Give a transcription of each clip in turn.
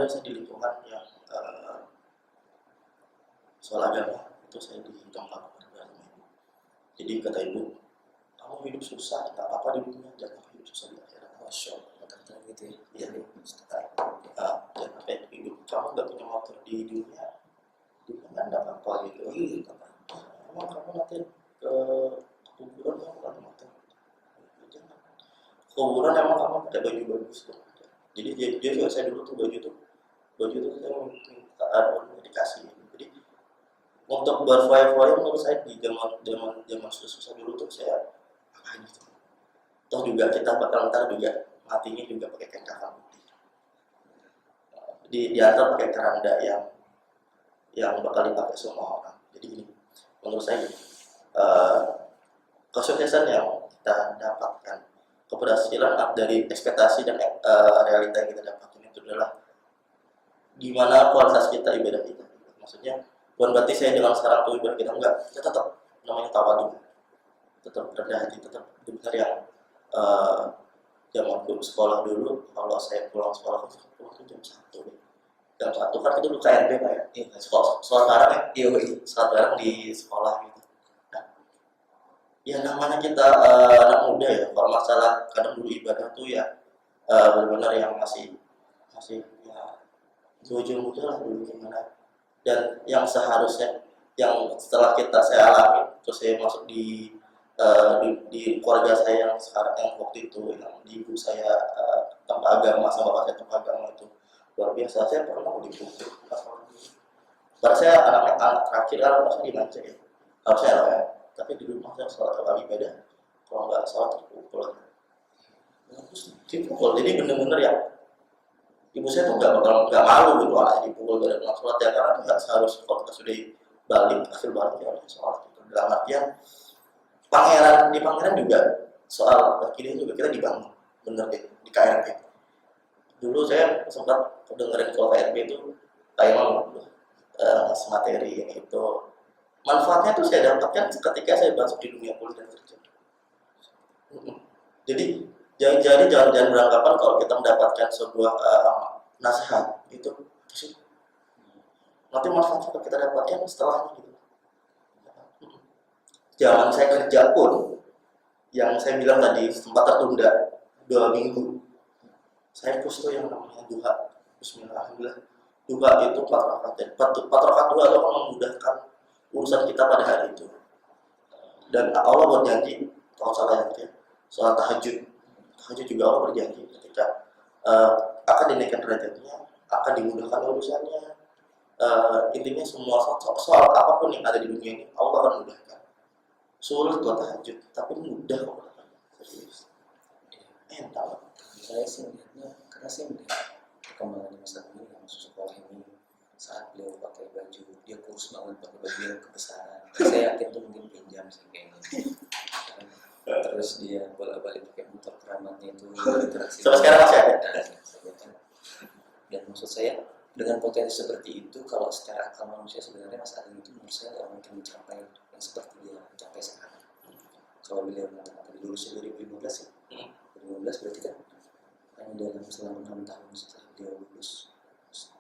alhamdulillah saya di lingkungan yang soal agama itu saya ditolak keluarga. Jadi kata ibu, kamu hidup susah, nggak apa-apa di dunia, jangan hidup susah di akhirat. Masya Allah, kata gitu ya. Iya, jangan sampai hidup kamu nggak punya motor di dunia kan nggak apa-apa gitu. Emang kamu nanti ke kuburan kamu nggak ada motor. Jangan. Kuburan emang kamu pakai baju bagus tuh. Jadi dia juga saya dulu tuh baju tuh saya minta dikasih. Jadi untuk berfoya-foya menurut saya di zaman susah dulu tuh saya apain gitu. Toh juga kita bakal ntar juga matinya juga pakai kain kafan putih. Di atas pakai keranda yang bakal dipakai semua orang. Jadi ini menurut saya kesuksesan yang kita dapatkan, keberhasilan dari ekspektasi dan realita yang kita dapatkan itu adalah gimana kualitas kita ibadah kita. Maksudnya bukan berarti saya dengan sekarang tuh ibadah kita enggak, kita tetap namanya tawadhu, tetap rendah hati, tetap benar yang zaman sekolah dulu kalau saya pulang sekolah tuh jam 1 jam 1 kan itu dulu KRB Pak ya? Iya, sekolah bareng ya? Iya, sekolah bareng di sekolah gitu. Nah, ya namanya kita anak muda ya, kalau masalah kadang dulu ibadah tuh ya benar-benar yang masih ya jauh-jauh muda lah dulu gimana. Dan yang seharusnya, yang setelah saya alami, terus saya masuk di keluarga saya yang sekarang, yang waktu itu, yang di ibu saya tanpa agama, sama bapak saya tanpa agama itu luar biasa. Saya pernah dipukul pas karena saya anak terakhir kan harusnya dimanja ya, harusnya ya, tapi di rumah saya sholat kali ibadah, kalau nggak sholat terpukul, terus dipukul. Jadi bener-bener ya, ibu saya tuh nggak malu gitu lah dipukul dari rumah sholat ya, karena tuh nggak seharusnya kalau kita sudah balik hasil baliknya harus sholat gitu. Dalam artian di pangeran juga soal kini juga kita dibangun bener deh di KRB. Dulu saya sempat dengerin kalau KRB itu kayak mau materi itu manfaatnya tuh saya dapatkan ketika saya masuk di dunia kuliah dan kerja. Jadi jangan beranggapan kalau kita mendapatkan sebuah nasihat itu sih nanti manfaatnya kita dapatkan setelahnya gitu. Zaman saya kerja pun yang saya bilang tadi sempat tertunda 2 minggu. Saya push tuh yang namanya duha. Bismillahirrahmanirrahim. Duha itu 4 rakaat. 4 rakaat duha itu akan memudahkan urusan kita pada hari itu. Dan Allah berjanji, kalau salah ya, soal tahajud. Tahajud juga Allah berjanji ketika akan dinaikkan derajatnya, akan dimudahkan urusannya. Intinya semua soal apapun yang ada di dunia ini Allah akan mudahkan. Sulit buat tahajud, tapi mudah kok. Serius. Entah. Saya sih melihatnya, karena saya melihat perkembangan masa ini yang masuk sekolah ini, saat beliau pakai baju, dia kurus banget pakai baju yang kebesaran. Saya yakin tuh mungkin pinjam sih kayaknya. Terus dia bolak-balik pakai motor keramatnya itu interaksi. Sampai sekarang masih ada. Dan maksud saya dengan potensi seperti itu, kalau secara akal manusia sebenarnya Mas Agung itu menurut saya nggak mungkin mencapai yang seperti dia mencapai sekarang. Kalau beliau mengatakan lulusnya 2015 ya, 2015 berarti kan hanya dalam selama 6 tahun setelah beliau lulus,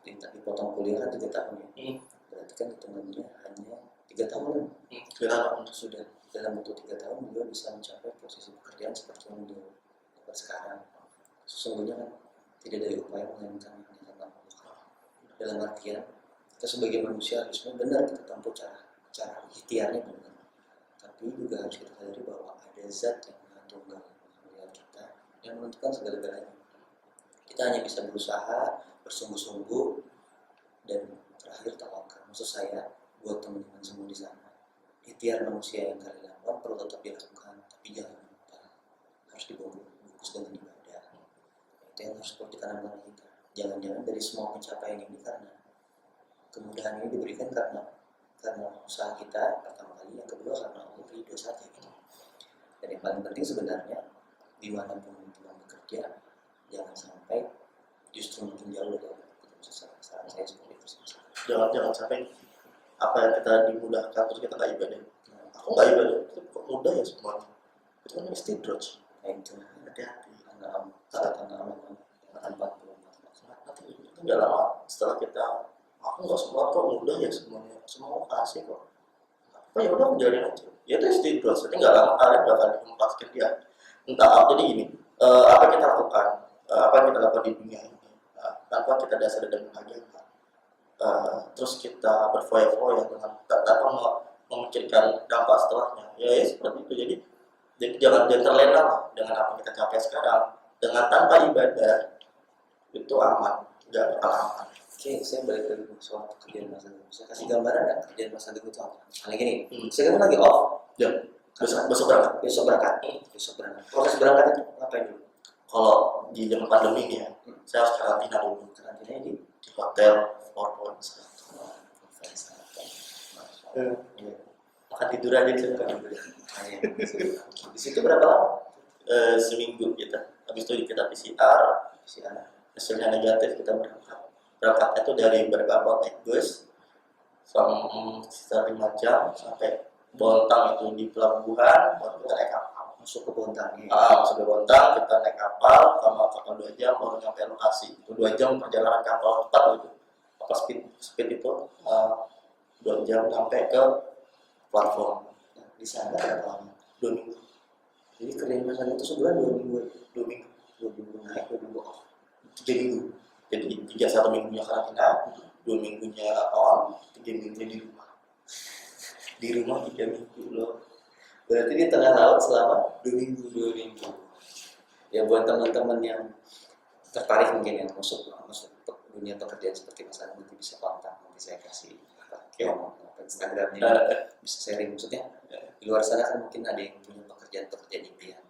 dipotong kuliah kan 3 tahun ya, berarti kan hitungannya hanya 3 tahun. Sudah dalam waktu 3 tahun beliau bisa mencapai posisi pekerjaan seperti yang beliau dapat sekarang. Sesungguhnya kan tidak ada upaya menginginkan dalam artian kita sebagai manusia harusnya benar kita tempuh cara ikhtiarnya benar, tapi juga harus kita sadari bahwa ada zat yang maha tunggal melihat kita yang menentukan segala-galanya. Kita hanya bisa berusaha bersungguh-sungguh dan terakhir tawakal. Maksud saya buat teman-teman semua di sana, ikhtiar manusia yang kalian lakukan perlu tetap dilakukan, tapi jangan lupa harus dibungkus dengan ibadah. Itu yang harus perlu ditanamkan kita. Jangan-jangan dari semua pencapaian ini karena kemudahan ini diberikan karena usaha kita pertama kali, yang kedua karena Allah ridho saja gitu. Dan yang paling penting sebenarnya dimanapun kita bekerja jangan sampai justru makin jauh dari saran saya seperti itu. Jangan sampai apa yang kita dimudahkan terus kita nggak ibadah. Aku nggak ibadah, itu kok mudah ya semuanya. Itu kan istidraj. Itu hati-hati. Anak-anak 44 itu udah lama setelah kita aku nggak semua kok mudah ya semuanya semua mau kasih kok oh ya udah aku jalanin aja ya itu istri terus jadi nggak lama kalian bakal melepaskan dia entah apa jadi gini apa yang kita lakukan apa yang kita lakukan di dunia ini tanpa kita dasar dan agama terus kita berfoya-foya dengan tanpa memikirkan dampak setelahnya ya seperti itu jadi jangan terlena lah dengan apa yang kita capai sekarang dengan tanpa ibadah itu aman nggak bakal aman. Oke, saya balik lagi ke soal pekerjaan Mas Agung. Saya kasih gambaran nggak kerjaan Mas Agung itu apa? Misalnya gini, saya kan lagi off. Ya, besok berangkat. Besok berangkat. Besok berangkat. Proses berangkat itu ngapain dulu? Kalau di zaman pandemi ini ya, saya harus karantina dulu. Karantinanya di Hotel Four Points. Makan tidur aja di sana. Di situ berapa lama? Seminggu kita. Habis itu kita PCR, hasilnya negatif kita berangkat. Berangkatnya itu dari Bergabung naik bus sekitar 5 jam sampai Bontang itu di pelabuhan, baru kita naik kapal. Masuk ke Bontang. Masuk ke Bontang, kita naik kapal, kapal 2 jam baru nyampe lokasi. Itu 2 jam perjalanan kapal cepat gitu. Kapal speed itu 2 jam sampai ke platform. Nah, di sana berapa lama? 2 minggu. Jadi kerjaan Mas Agung itu sebulan 2 minggu. 2 minggu. 2 minggu naik, 2 minggu off. 3 minggu. Jadi 1 minggunya karantina, 2 minggunya on, 3 minggunya di rumah. Di rumah 3 minggu loh. Berarti di tengah laut selama 2 minggu. 2 minggu. Ya buat teman-teman yang tertarik mungkin yang masuk dunia pekerjaan seperti Mas Agung nanti bisa kontak, nanti saya kasih Instagramnya bisa sharing maksudnya. Di luar sana kan mungkin ada yang punya pekerjaan impian.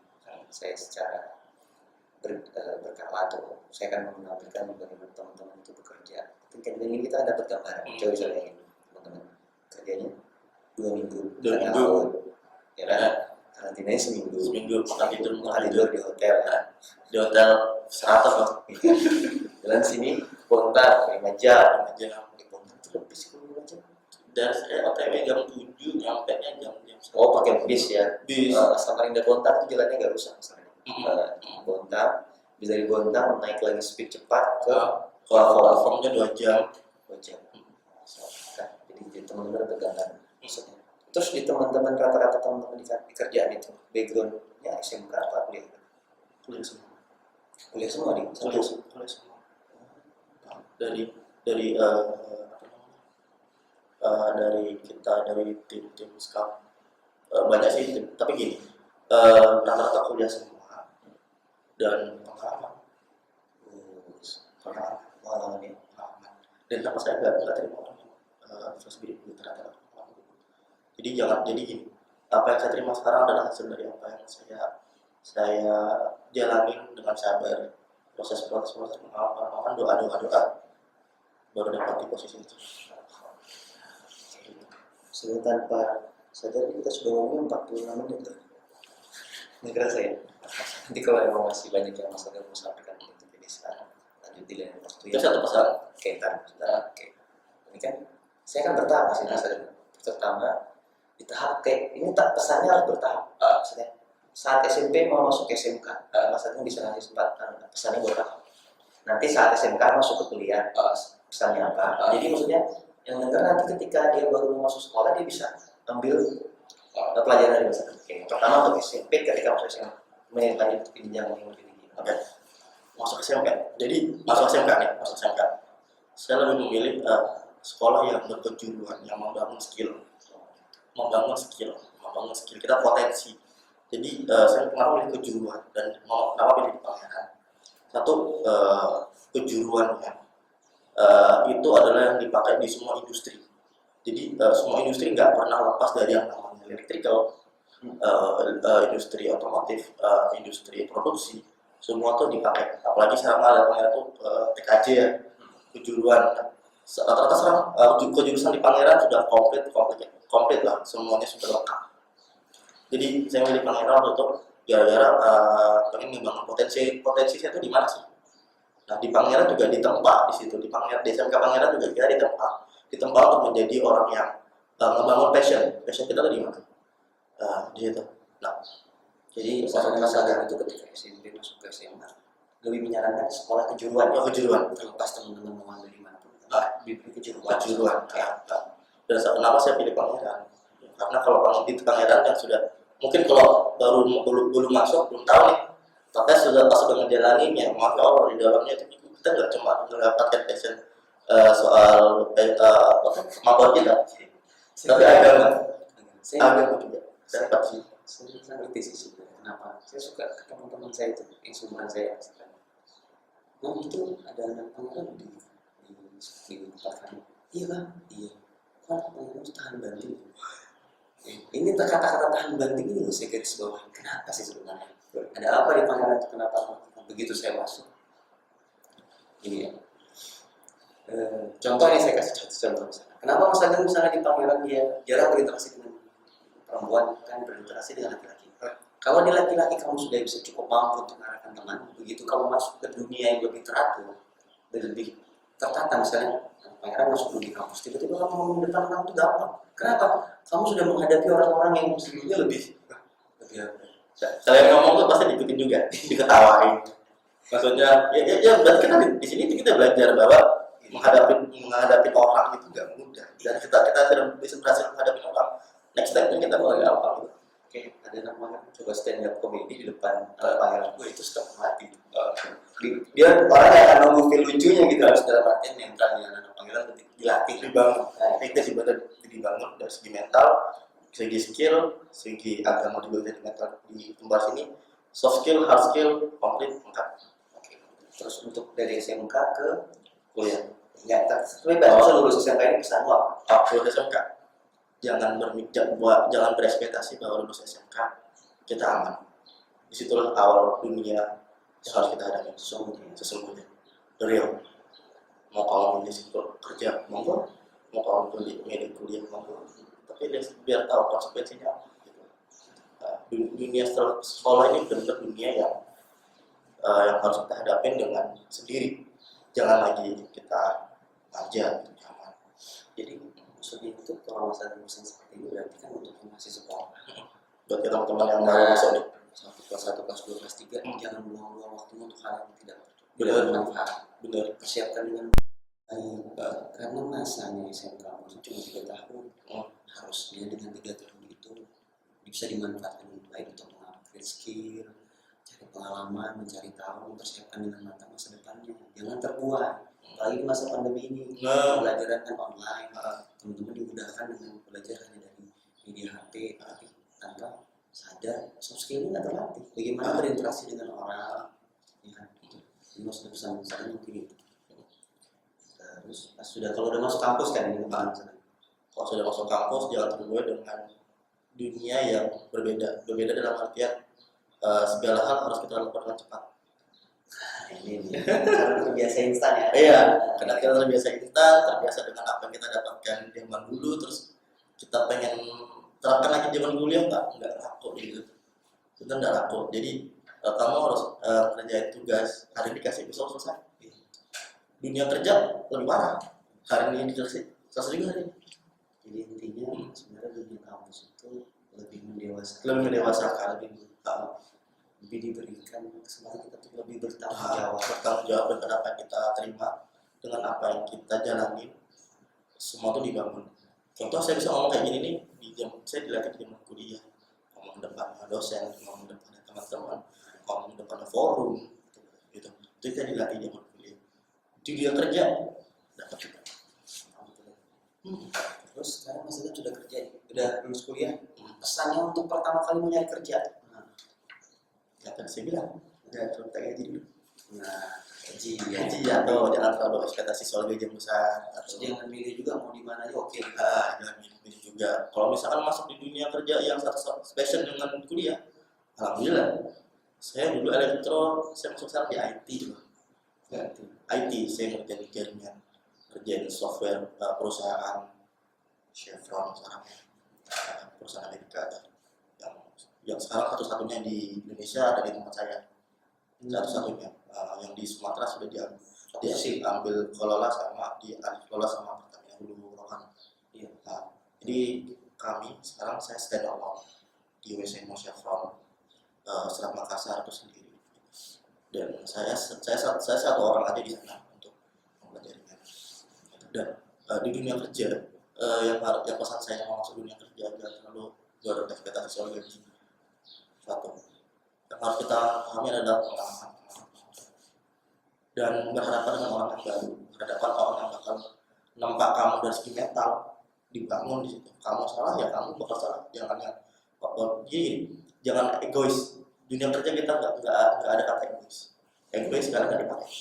Saya secara berkala atau saya akan menampilkan bagaimana teman-teman itu bekerja. Ketika ini kita dapat gambaran. Coba bisa bayangin teman-teman kerjanya 2 minggu. 2 minggu. Ya kan? Karantinanya seminggu. Makan tidur di hotel. Di hotel 100 loh. Jalan sini Bontang 5 jam. Di Bontang itu lebih 10 jam. Dan saya OTW jam 7, nyampe nya jam 1. Oh pakai bis ya? Bis. Samarinda Bontang itu jalannya nggak rusak misalnya. Bontang, bisa dari Bontang naik lagi speed cepat ke platformnya 2 jam. 2 jam. Jadi teman-teman bergantung maksudnya. Terus di teman-teman rata-rata teman-teman di kerjaan itu backgroundnya SMK apa kuliah? Kuliah semua. Kuliah semua di Kuliah semua. Dari dari kita dari tim scout banyak sih tim, tapi gini rata-rata kuliah semua dan pengalaman ya dan sama saya nggak terima orang terus bidik rata-rata jadi gini apa yang saya terima sekarang adalah hasil dari apa yang saya jalanin dengan sabar proses pengalaman doa baru dapat di posisi itu. Sebelum tanpa sadar kita sudah ngomong 46 menit loh. Nggak kerasa ya? Nanti kalau emang masih banyak yang masalah mau sampaikan itu jadi sekarang lanjut di lain waktu Itu satu pesan. Oke, oke. Ini kan saya kan bertahap sih masalah. Pertama di tahap ini pesannya harus bertahap. Maksudnya saat SMP mau masuk SMK, Mas Agung bisa ngasih pesannya bertahap. Nanti saat SMK masuk ke kuliah, pesannya apa? Jadi maksudnya yang dengar nanti ketika dia baru masuk sekolah dia bisa ambil pelajaran dari masa kecil. Pertama untuk SMP ketika masuk SMP lanjut ke jenjang yang lebih tinggi. Oke. Masuk SMK. Jadi masuk SMK. Saya lebih memilih sekolah yang berkejuruan, yang membangun skill. Kita potensi. Jadi saya kenapa pilih kejuruan dan kenapa pilih di Pangeran. Satu kejuruannya itu adalah yang dipakai di semua industri. Jadi semua industri nggak pernah lepas dari yang namanya electrical, industri otomotif, industri produksi, semua tuh dipakai. Apalagi sekarang ada Pangeran tuh TKJ ya, kejuruan. Rata-rata sekarang kejurusan di Pangeran sudah komplit lah, semuanya sudah lengkap. Jadi saya milih Pangeran untuk gara-gara pengen membangun potensi saya itu di mana sih? Nah di Pangeran juga ditempa di situ, di SMK Pangeran juga kita ditempa untuk menjadi orang yang membangun passion kita tuh di mana? Di situ. Nah jadi Mas Agung itu ketika SMP masuk ke SMA lebih menyarankan sekolah kejuruan. Kejuruan terlepas teman-teman mau ambil dimanapun Di diberi kejuruan. kejuruan. Dan kenapa saya pilih Pangeran? Karena kalau di Pangeran yang sudah mungkin kalau belum masuk belum tahu nih, tapi sudah ngejalaninnya, maka Allah di dalamnya itu kita nggak cuma mendapatkan passion soal kemampuan kita, tapi agama juga dapat sih. Saya ngerti sih sebenarnya kenapa saya suka ke teman-teman saya itu yang seumuran saya misalkan. Nah itu ada anak pangeran di tempat kami. Iya kan? Iya. Kan pangeran itu tahan banting. Ini kata-kata tahan banting ini loh saya garis bawah. Kenapa sih sebenarnya? Ada apa di pangeran itu kenapa begitu saya masuk? Ini ya. Contoh ini saya kasih contoh misalnya. Kenapa Mas Ageng misalnya di pangeran dia jarang berinteraksi dengan perempuan, kan berinteraksi dengan laki-laki. Kalau di laki-laki kamu sudah bisa cukup mampu untuk mengarahkan teman, begitu kamu masuk ke dunia yang lebih teratur dan lebih tertata misalnya, pangeran masuk di kampus, tiba-tiba kamu ngomong di depan orang itu gampang. Kenapa? Kamu sudah menghadapi orang-orang yang sebelumnya lebih Saya ngomong tuh pasti diikutin juga, diketawain. Maksudnya, ya berarti kita di sini kita belajar bahwa menghadapi orang itu nggak mudah. Dan kita sudah bisa berhasil menghadapi orang. Next step kita mulai gampang. Oke, ada namanya coba stand up comedy di depan pangeran gue itu setengah mati. Dia orang yang akan nunggu feel lucunya gitu harus dalam artian mentalnya anak pangeran dilatih Dibangun. Kita dibangun dari segi mental, segi skill, segi agama juga dari mental di tempat sini. Soft skill, hard skill, komplit lengkap. Oke. Terus untuk dari SMK ke kuliah, ya tapi bahasa lulus SMK ini pesan apa? Lulus SMK, jangan berekspektasi bahwa lulus SMK kita aman. Disitulah awal dunia yang harus kita hadapi sesungguhnya. Real. Mau kalau milih kerja monggo, mau kalau milih kuliah monggo, tapi biar tahu konsekuensinya. Dunia setelah sekolah ini benar-benar dunia yang harus kita hadapin dengan sendiri. Jangan lagi kita aja jangan. Jadi maksudnya itu kalau masalah urusan seperti ini berarti kan untuk yang masih sekolah. Buat teman-teman yang baru masuk nih, kelas 1, kelas 2, kelas 3, jangan buang-buang waktunya untuk hal yang tidak Benar. Benar. Persiapkan dengan karena masanya SMK itu cuma 3 tahun. Harusnya dengan 3 tahun itu bisa dimanfaatkan untuk baik untuk mengupgrade skill, cari pengalaman, mencari tahu, mempersiapkan dengan matang masa depannya. Jangan terbuai. Apalagi di masa pandemi ini, pembelajaran kan online, teman-teman dimudahkan dengan belajar hanya dari media HP, tapi tanpa sadar soft skill-nya nggak terlatih. Bagaimana berinteraksi dengan orang, ya kan? Ini maksudnya pesan saya mungkin itu. Terus kalau udah masuk kampus kan ini kemana? Kalau sudah masuk kampus jangan terbuai dengan dunia yang berbeda dalam artian segala hal harus kita lakukan dengan cepat. Ini karena terbiasa instan ya. Iya, karena kita terbiasa instan, terbiasa dengan apa yang kita dapatkan zaman dulu, terus kita pengen terapkan lagi zaman kuliah nggak laku gitu. Kita nggak laku. Jadi kamu harus kerjain tugas hari ini dikasih besok selesai. Dunia kerja lebih parah. Hari ini selesai juga hari ini. Jadi intinya sebenarnya dunia kampus itu lebih mendewasakan, lebih diberikan kesempatan kita untuk lebih bertanggung jawab dengan apa yang kita terima, dengan apa yang kita jalani. Semua itu dibangun. Contoh saya bisa ngomong kayak gini nih, saya dilatih di zaman kuliah, ngomong depan dosen, ngomong depan teman-teman, ngomong depan forum, gitu. Itu kita dilatih di zaman kuliah. Di dia kerja dapat juga. Terus sekarang Mas Ageng sudah kerja, udah lulus kuliah. Pesannya untuk pertama kali mencari kerja. Ya kan saya bilang, jangan terlalu gaji dulu. Gaji atau jangan terlalu ekspektasi soal gaji yang besar. Terus jangan milih juga mau di mana aja oke. Jangan milih juga. Kalau misalkan masuk di dunia kerja yang passion dengan kuliah, alhamdulillah. Saya dulu elektro, saya masuk sekarang di IT dulu. IT, saya ngerjain jaringan, kerjain software perusahaan Chevron sekarang, perusahaan Amerika yang sekarang satu-satunya di Indonesia ada di tempat saya, satu-satunya. Yang di Sumatera sudah diambil kelola sama Pertamina Hulu Rokan. Jadi kami sekarang saya stand alone di WSMO Chevron Selat Makassar itu sendiri. Dan saya satu orang aja di sana untuk mempelajarinya. Dan di dunia kerja, yang pesan saya mau masuk dunia kerja jangan terlalu berekspektasi soal gaji. Satu, yang harus kita pahami adalah pengalaman dan berhadapan dengan orang yang baru, berhadapan orang yang bakal nempak kamu dari segi mental, dibangun di situ. Kamu salah ya kamu bakal salah, jadi jangan egois. Dunia kerja kita nggak ada kata egois. Egois sekarang nggak dipakai.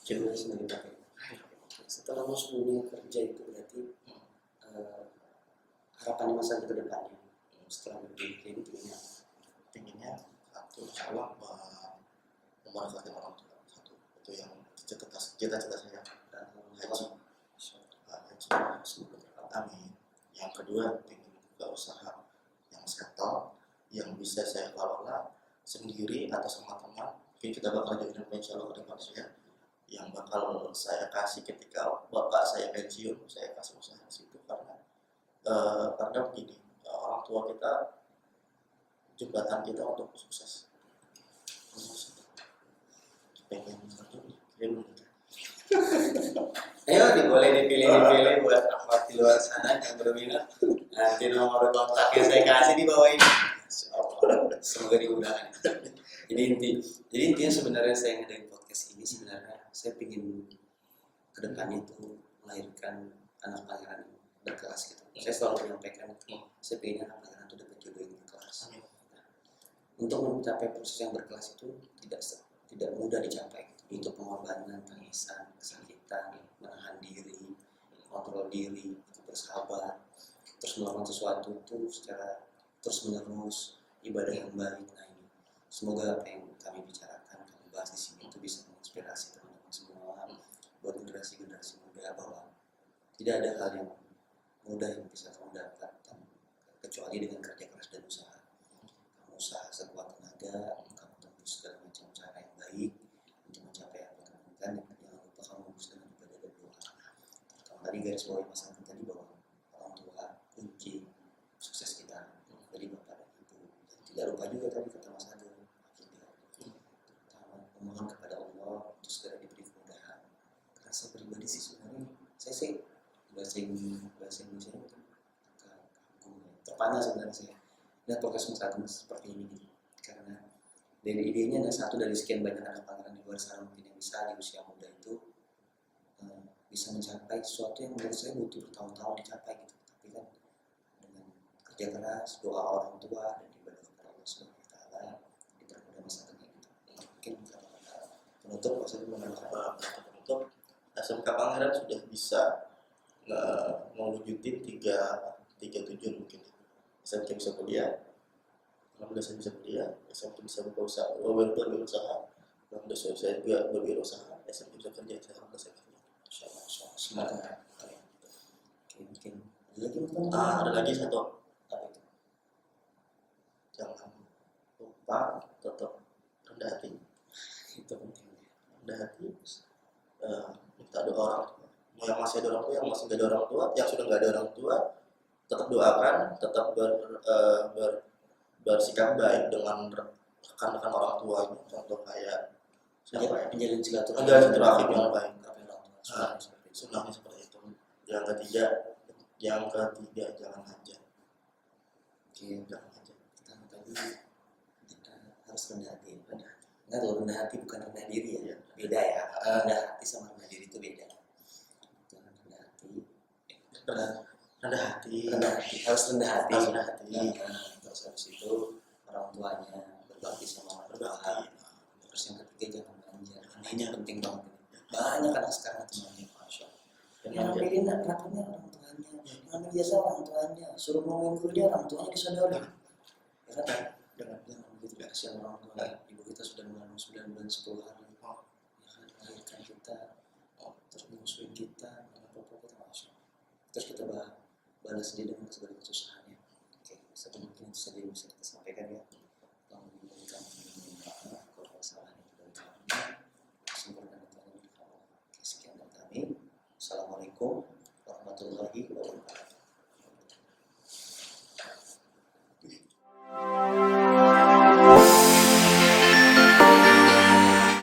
Jadi sebagai pakai. Setelah masuk dunia kerja itu berarti harapannya masa ke depannya setelah berdunia ini Pinginnya satu salah memberkati orang tua. Satu itu yang cita-cita saya. Haji. Amin. Yang kedua, ingin buka usaha yang settle, yang bisa saya kelola sendiri atau sama teman. Mungkin kita bakal jadi insya Allah ke depan saya. Yang bakal saya kasih ketika bapak saya pensiun, saya kasih usaha di situ karena begini, orang tua kita jembatan kita untuk sukses. Pengen satu, dia belum nikah. Ayo boleh dipilih buat akhwat di luar sana yang berminat. Nanti nomor kontaknya saya kasih di bawah ini. Semoga diundang. Jadi intinya sebenarnya saya ngadain podcast ini sebenarnya saya ingin kedepannya itu melahirkan anak pangeran yang berkelas gitu. Saya selalu menyampaikan saya ingin anak pangeran itu dapat jodoh yang berkelas. Untuk mencapai proses yang berkelas itu tidak mudah dicapai. Untuk pengorbanan, tangisan, kesakitan, menahan diri, kontrol diri, bersahabat, terus melakukan sesuatu itu secara terus menerus, ibadah yang baik. Nah ini semoga apa yang kami bicarakan, kami bahas di sini itu bisa menginspirasi teman-teman semua buat generasi muda bahwa tidak ada hal yang mudah yang bisa kamu dapatkan kecuali dengan kerja keras dan usaha. Kamu usaha sekuat tenaga, kamu tempuh segala macam cara yang baik untuk mencapai apa yang kamu inginkan. Jangan lupa kamu harus dengan ibadah dan doa. Kalau tadi garis bawahi masalah tadi bahwa orang tua kunci sukses kita dari bapak dan ibu. Dan tidak lupa juga tadi kata Mas Agung, memohon kepada Allah untuk segera diberi kemudahan. Karena saya pribadi sih sebenarnya saya sih bahasa Indonesia itu kagum, terpana sebenarnya saya lihat podcast Mas Agung seperti ini gitu. Karena dari idenya ada satu dari sekian banyak anak pangeran di luar sana mungkin yang bisa di usia muda itu bisa mencapai sesuatu yang menurut saya butuh bertahun-tahun dicapai gitu. Tapi kan dengan kerja keras, doa orang tua dan ibadah kepada Allah Subhanahu wa taala dipermudah masa depan gitu. Mungkin kata-kata penutup maksudnya Penutup SMK Pangeran sudah bisa mewujudin tiga tujuan mungkin. SMK bisa kuliah, alhamdulillah saya bisa kuliah, SMK bisa berusaha, alhamdulillah saya juga berwirausaha, SMK bisa kerja, alhamdulillah saya kerja. semoga mungkin ada lagi satu, jangan lupa tetap rendah hati. itu penting. Rendah hati, minta doa orang tua. Mau yang masih ada orang tua, yang masih nggak ada orang tua, yang sudah nggak ada orang tua, tetap doakan, tetap bersikap baik dengan rekan-rekan orang tuanya. Contoh kayak siapa ya? Menjalin silaturahmi yang baik. Sunnahnya seperti itu. Yang ketiga jangan aja. Jangan aja. Pertama tadi kita harus rendah hati. Enggak, kalau rendah hati bukan rendah diri ya. Beda ya. Rendah hati sama rendah diri itu beda. Jangan rendah hati. Rendah hati. Harus rendah hati. Terus habis itu orang tuanya berbakti sama orang tua. Terus yang ketiga jangan manja. Ini penting banget. Banyak anak sekarang itu manja, masya Allah. Yang ngambilin rapatnya orang tuanya, ngambil jasa orang tuanya, suruh ngomongin kerja orang tuanya disodori. Ya kan? Jangan begitu, kasihan orang tua. Ibu kita sudah mengandung 9 bulan 10 hari. Ya kan, melahirkan kita, terus menyusuin kita, apa-apa kita masya Allah. Terus kita balas dia dengan segala kesusahannya. Oke, mungkin itu saja yang bisa kita sampaikan ya. Tolong diberikan maaf kalau kesalahan itu dari kami. Sempurna dan kami. Sekian dari kami. Assalamualaikum warahmatullahi wabarakatuh.